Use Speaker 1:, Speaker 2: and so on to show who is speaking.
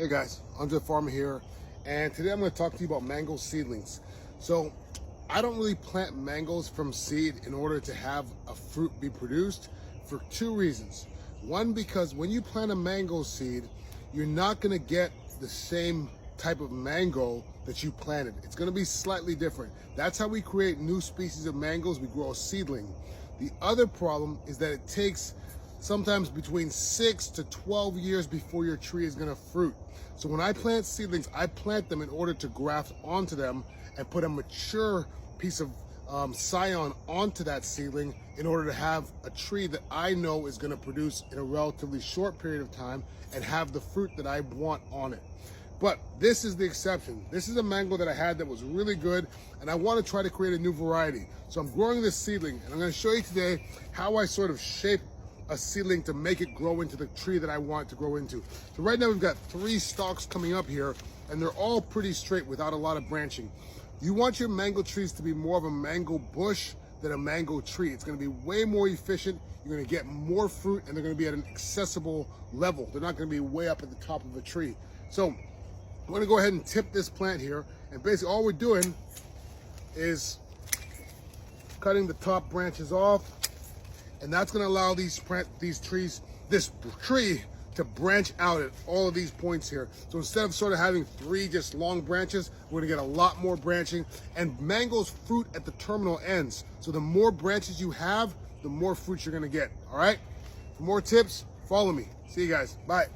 Speaker 1: Hey guys, Andrethefarmer here, and today I'm going to talk to you about mango seedlings. So I don't really plant mangoes from seed in order to have a fruit be produced for two reasons. One, because when you plant a mango seed, you're not going to get the same type of mango that you planted. It's going to be slightly different. That's how we create new species of mangoes. We grow a seedling. The other problem is that it takes sometimes between 6 to 12 years before your tree is going to fruit. So when I plant seedlings, I plant them in order to graft onto them and put a mature piece of scion onto that seedling in order to have a tree that I know is going to produce in a relatively short period of time and have the fruit that I want on it. But this is the exception. This is a mango that I had that was really good, and I want to try to create a new variety. So I'm growing this seedling, and I'm going to show you today how I sort of shape a seedling to make it grow into the tree that I want it to grow into. So right now we've got 3 stalks coming up here, and they're all pretty straight without a lot of branching. You want your mango trees to be more of a mango bush than a mango tree. It's going to be way more efficient. You're going to get more fruit, and they're going to be at an accessible level. They're not going to be way up at the top of a tree. So I'm going to go ahead and tip this plant here, and basically all we're doing is cutting the top branches off, and that's going to allow this tree to branch out at all of these points here. So instead of sort of having 3 just long branches, we're going to get a lot more branching, and mangoes fruit at the terminal ends. So the more branches you have, the more fruit you're going to get. All right? For more tips, follow me. See you guys. Bye.